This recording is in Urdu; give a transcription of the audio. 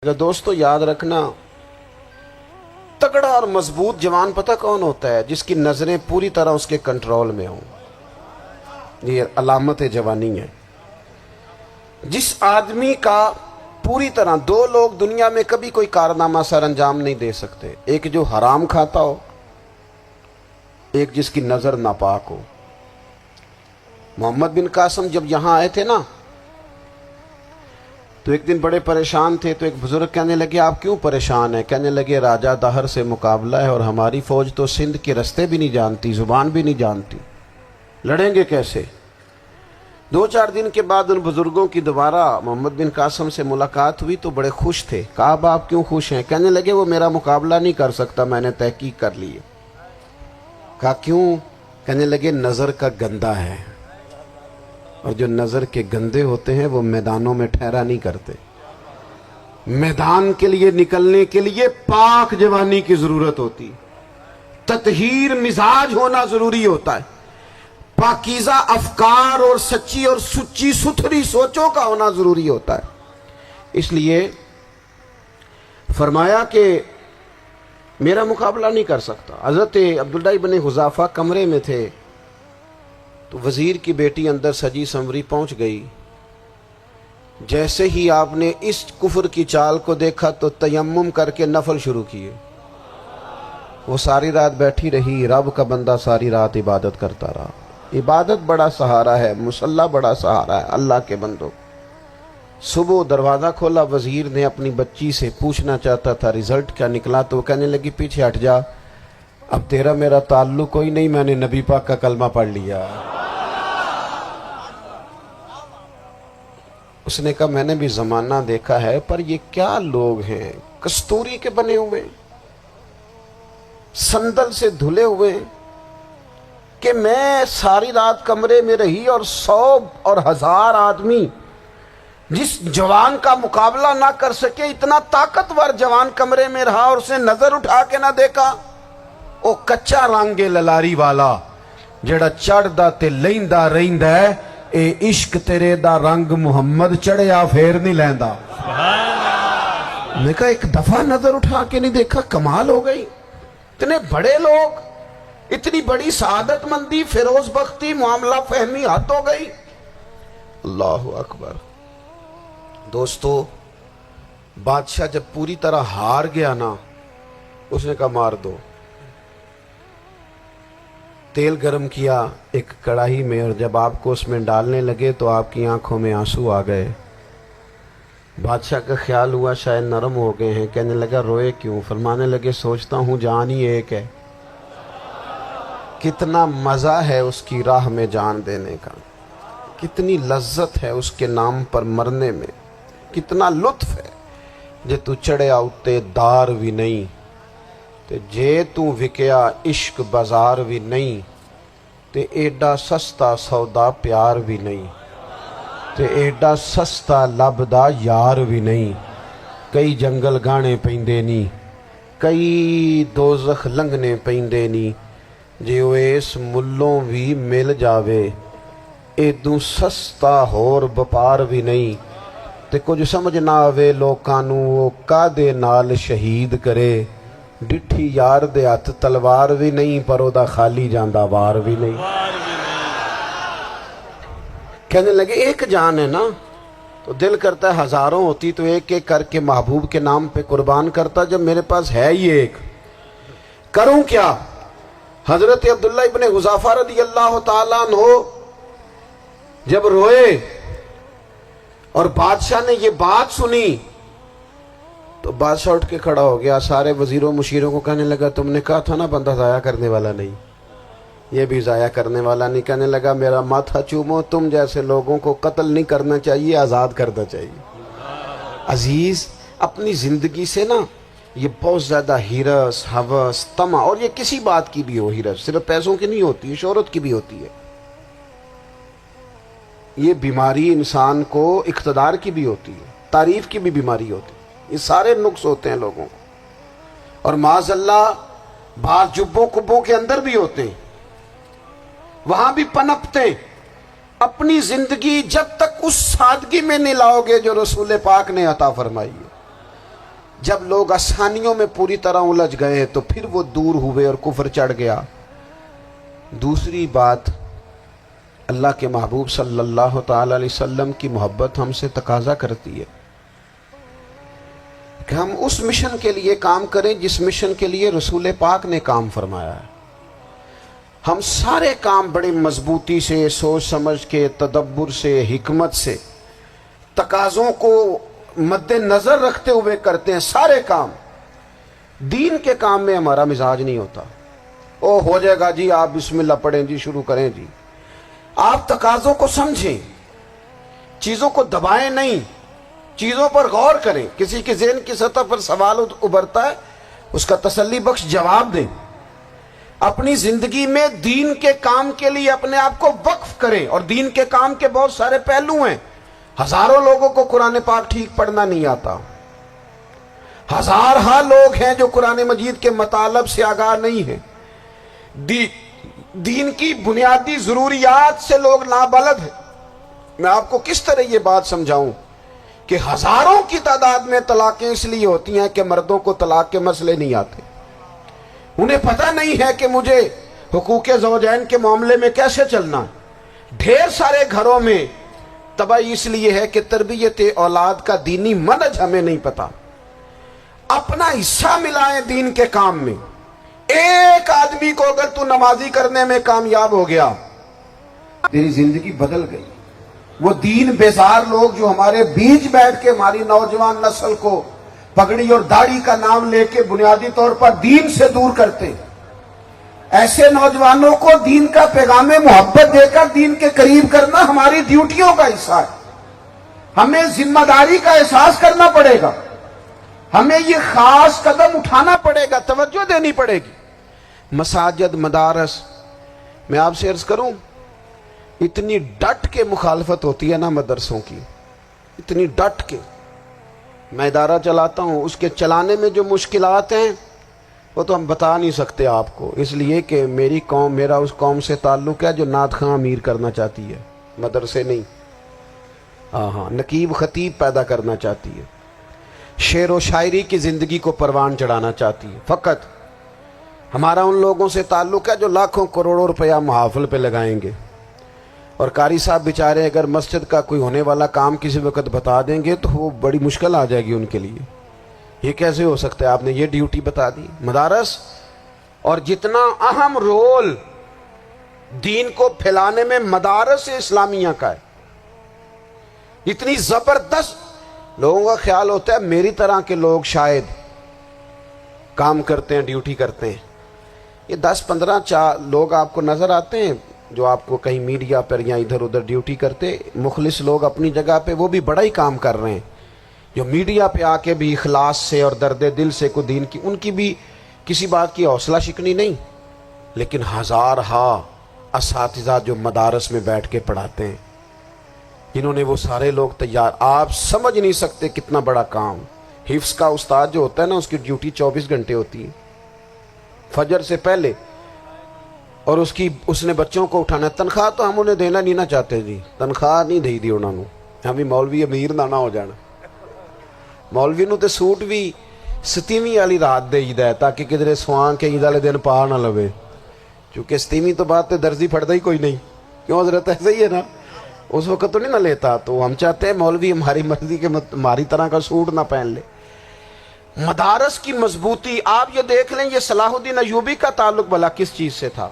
دوستو یاد رکھنا، تگڑا اور مضبوط جوان پتہ کون ہوتا ہے؟ جس کی نظریں پوری طرح اس کے کنٹرول میں ہوں۔ یہ علامت جوانی ہے۔ جس آدمی کا پوری طرح دو لوگ دنیا میں کبھی کوئی کارنامہ سر انجام نہیں دے سکتے، ایک جو حرام کھاتا ہو، ایک جس کی نظر ناپاک ہو۔ محمد بن قاسم جب یہاں آئے تھے نا تو ایک دن بڑے پریشان تھے، تو ایک بزرگ کہنے لگے آپ کیوں پریشان ہیں؟ کہنے لگے راجہ دہر سے مقابلہ ہے اور ہماری فوج تو سندھ کے رستے بھی نہیں جانتی، زبان بھی نہیں جانتی، لڑیں گے کیسے؟ دو چار دن کے بعد ان بزرگوں کی دوبارہ محمد بن قاسم سے ملاقات ہوئی تو بڑے خوش تھے۔ کہا اب آپ کیوں خوش ہیں؟ کہنے لگے وہ میرا مقابلہ نہیں کر سکتا، میں نے تحقیق کر لی ہے۔ کہا کیوں؟ کہنے لگے نظر کا گندہ ہے، اور جو نظر کے گندے ہوتے ہیں وہ میدانوں میں ٹھہرا نہیں کرتے۔ میدان کے لیے نکلنے کے لیے پاک جوانی کی ضرورت ہوتی، تطہیر مزاج ہونا ضروری ہوتا ہے، پاکیزہ افکار اور سچی اور سچی ستھری سوچوں کا ہونا ضروری ہوتا ہے۔ اس لیے فرمایا کہ میرا مقابلہ نہیں کر سکتا۔ حضرت عبداللہ ابن حذافہ کمرے میں تھے تو وزیر کی بیٹی اندر سجی سنوری پہنچ گئی۔ جیسے ہی آپ نے اس کفر کی چال کو دیکھا تو تیمم کر کے نفل شروع کیے۔ وہ ساری رات بیٹھی رہی، رب کا بندہ ساری رات عبادت کرتا رہا۔ عبادت بڑا سہارا ہے، مصلی بڑا سہارا ہے اللہ کے بندوں۔ صبح دروازہ کھولا، وزیر نے اپنی بچی سے پوچھنا چاہتا تھا رزلٹ کیا نکلا، تو وہ کہنے لگی پیچھے ہٹ جا، اب تیرا میرا تعلق کوئی نہیں، میں نے نبی پاک کا کلمہ پڑھ لیا۔ اس نے کہا میں نے بھی زمانہ دیکھا ہے، پر یہ کیا لوگ ہیں، کستوری کے بنے ہوئے، سندل سے دھلے ہوئے، کہ میں ساری رات کمرے میں رہی اور 100 اور 1000 آدمی جس جوان کا مقابلہ نہ کر سکے، اتنا طاقتور جوان کمرے میں رہا اور اسے نظر اٹھا کے نہ دیکھا۔ او کچا رنگے للاری والا جڑا چڑھدا تے لیندا رہندا ہے، اے عشق تیرے دا رنگ محمد چڑھیا پھر نہیں لیندا۔ میں کہا ایک دفعہ نظر اٹھا کے نہیں دیکھا، کمال ہو گئی۔ اتنے بڑے لوگ، اتنی بڑی سعادت مندی، فیروز بختی، معاملہ فہمی حد ہو گئی۔ اللہ اکبر۔ دوستو بادشاہ جب پوری طرح ہار گیا نا، اس نے کہا مار دو۔ تیل گرم کیا ایک کڑاہی میں، اور جب آپ کو اس میں ڈالنے لگے تو آپ کی آنکھوں میں آنسو آ گئے۔ بادشاہ کا خیال ہوا شاید نرم ہو گئے ہیں، کہنے لگا روئے کیوں؟ فرمانے لگے سوچتا ہوں جان ہی ایک ہے، کتنا مزہ ہے اس کی راہ میں جان دینے کا، کتنی لذت ہے اس کے نام پر مرنے میں، کتنا لطف ہے۔ جے تو چڑھیا اتے دار بھی نہیں تے جے تو وکیا عشق بازار بھی نہیں، تے ایڈا سستا سودا پیار بھی نہیں، تے ایڈا سستا لبدا یار بھی نہیں۔ کئی جنگل گانے پیندے نہیں، کئی دوزخ لنگنے پیندے نہیں، جے وہ اس ملوں بھی مل جاوے، ایدوں سستا ہور بپار بھی نہیں۔ تے کچھ سمجھ نہ آوے لوکاں نوں وہ کادے نال شہید کرے، ڈٹھی یار دے ہاتھ تلوار بھی نہیں، پر او دا خالی جاندہ وار بھی نہیں۔ کہنے لگے ایک جان ہے نا، تو دل کرتا ہے ہزاروں ہوتی تو ایک ایک کر کے محبوب کے نام پہ قربان کرتا، جب میرے پاس ہے ہی ایک، کروں کیا؟ حضرت عبداللہ ابن حذافہ رضی اللہ تعالیٰ عنہ جب روئے اور بادشاہ نے یہ بات سنی تو بادشاہ اٹھ کے کھڑا ہو گیا، سارے وزیروں مشیروں کو کہنے لگا تم نے کہا تھا نا بندہ ضائع کرنے والا نہیں، یہ بھی ضائع کرنے والا نہیں۔ کہنے لگا میرا ماتھا چومو، تم جیسے لوگوں کو قتل نہیں کرنا چاہیے، آزاد کرنا چاہیے۔ عزیز اپنی زندگی سے نا یہ بہت زیادہ ہرس، ہوس، طمع، اور یہ کسی بات کی بھی ہو، ہرس صرف پیسوں کی نہیں ہوتی ہے، شہرت کی بھی ہوتی ہے، یہ بیماری انسان کو اقتدار کی بھی ہوتی ہے، تعریف کی بھی بیماری ہوتی ہے، یہ سارے نقص ہوتے ہیں لوگوں کو، اور معاذ اللہ بعض جبوں کبوں کے اندر بھی ہوتے ہیں، وہاں بھی پنپتے ہیں۔ اپنی زندگی جب تک اس سادگی میں نہیں لاؤ گے جو رسول پاک نے عطا فرمائی ہے، جب لوگ آسانیوں میں پوری طرح الجھ گئے تو پھر وہ دور ہوئے اور کفر چڑھ گیا۔ دوسری بات، اللہ کے محبوب صلی اللہ تعالی علیہ وسلم کی محبت ہم سے تقاضا کرتی ہے کہ ہم اس مشن کے لیے کام کریں جس مشن کے لیے رسول پاک نے کام فرمایا ہے۔ ہم سارے کام بڑی مضبوطی سے، سوچ سمجھ کے، تدبر سے، حکمت سے، تقاضوں کو مد نظر رکھتے ہوئے کرتے ہیں سارے کام۔ دین کے کام میں ہمارا مزاج نہیں ہوتا، او ہو جائے گا جی، آپ بسم اللہ پڑھیں جی، شروع کریں جی۔ آپ تقاضوں کو سمجھیں، چیزوں کو دبائیں نہیں، چیزوں پر غور کریں۔ کسی کے ذہن کی سطح پر سوال ابھرتا ہے، اس کا تسلی بخش جواب دیں۔ اپنی زندگی میں دین کے کام کے لیے اپنے آپ کو وقف کریں، اور دین کے کام کے بہت سارے پہلو ہیں۔ ہزاروں لوگوں کو قرآن پاک ٹھیک پڑھنا نہیں آتا، ہزارہا لوگ ہیں جو قرآن مجید کے مطالب سے آگاہ نہیں ہیں، دین کی بنیادی ضروریات سے لوگ نابلد ہیں۔ میں آپ کو کس طرح یہ بات سمجھاؤں کہ ہزاروں کی تعداد میں طلاقیں اس لیے ہوتی ہیں کہ مردوں کو طلاق کے مسئلے نہیں آتے، انہیں پتہ نہیں ہے کہ مجھے حقوق زوجین کے معاملے میں کیسے چلنا ہے۔ ڈھیر سارے گھروں میں تباہی اس لیے ہے کہ تربیت اولاد کا دینی منہج ہمیں نہیں پتا۔ اپنا حصہ ملائیں دین کے کام میں۔ ایک آدمی کو اگر تو نمازی کرنے میں کامیاب ہو گیا، تیری زندگی بدل گئی۔ وہ دین بیزار لوگ جو ہمارے بیچ بیٹھ کے ہماری نوجوان نسل کو پگڑی اور داڑھی کا نام لے کے بنیادی طور پر دین سے دور کرتے، ایسے نوجوانوں کو دین کا پیغام محبت دے کر دین کے قریب کرنا ہماری ڈیوٹیوں کا حصہ ہے۔ ہمیں ذمہ داری کا احساس کرنا پڑے گا، ہمیں یہ خاص قدم اٹھانا پڑے گا، توجہ دینی پڑے گی۔ مساجد، مدارس، میں آپ سے عرض کروں، اتنی ڈٹ کے مخالفت ہوتی ہے نا مدرسوں کی، اتنی ڈٹ کے۔ میں ادارہ چلاتا ہوں، اس کے چلانے میں جو مشکلات ہیں وہ تو ہم بتا نہیں سکتے آپ کو، اس لیے کہ میری قوم، میرا اس قوم سے تعلق ہے جو نعت خواں امیر کرنا چاہتی ہے، مدرسے نہیں۔ ہاں، نقیب خطیب پیدا کرنا چاہتی ہے، شعر و شاعری کی زندگی کو پروان چڑھانا چاہتی ہے۔ فقط ہمارا ان لوگوں سے تعلق ہے جو لاکھوں کروڑوں روپیہ محافل پہ لگائیں گے، اور قاری صاحب بیچارے اگر مسجد کا کوئی ہونے والا کام کسی وقت بتا دیں گے تو وہ بڑی مشکل آ جائے گی ان کے لیے۔ یہ کیسے ہو سکتا ہے، آپ نے یہ ڈیوٹی بتا دی؟ مدارس، اور جتنا اہم رول دین کو پھیلانے میں مدارس اسلامیہ کا ہے، اتنی زبردست۔ لوگوں کا خیال ہوتا ہے میری طرح کے لوگ شاید کام کرتے ہیں، ڈیوٹی کرتے ہیں۔ یہ 10-15 لوگ آپ کو نظر آتے ہیں جو آپ کو کہیں میڈیا پر یا ادھر ادھر ڈیوٹی کرتے، مخلص لوگ اپنی جگہ پہ، وہ بھی بڑا ہی کام کر رہے ہیں، جو میڈیا پہ آ کے بھی اخلاص سے اور درد دل سے کو دین کی، ان کی بھی کسی بات کی حوصلہ شکنی نہیں۔ لیکن ہزارہا اساتذہ جو مدارس میں بیٹھ کے پڑھاتے ہیں، جنہوں نے وہ سارے لوگ تیار، آپ سمجھ نہیں سکتے کتنا بڑا کام۔ حفظ کا استاد جو ہوتا ہے نا، اس کی ڈیوٹی 24 گھنٹے ہوتی ہے، فجر سے پہلے، اور اس نے بچوں کو اٹھانا ہے۔ تنخواہ تو ہم انہیں دینا نہیں نہ چاہتے جی، تنخواہ نہیں دے دی انہوں نے، ہمیں مولوی امیر نہ ہو جانا۔ مولوی نو تے سوٹ بھی 27ویں والی رات دے ہے تاکہ کدھر سوان کے عید والے دن پا نہ لوے، چونکہ 27ویں تو بعد تے درزی پھڑتا ہی کوئی نہیں، کیوں حضرت؟ ایسا ہی ہے نا، اس وقت تو نہیں نہ لیتا۔ تو ہم چاہتے ہیں مولوی ہماری مرضی کے ہماری طرح کا سوٹ نہ پہن لے۔ مدارس کی مضبوطی آپ یہ دیکھ لیں، یہ صلاح الدین ایوبی کا تعلق بھلا کس چیز سے تھا؟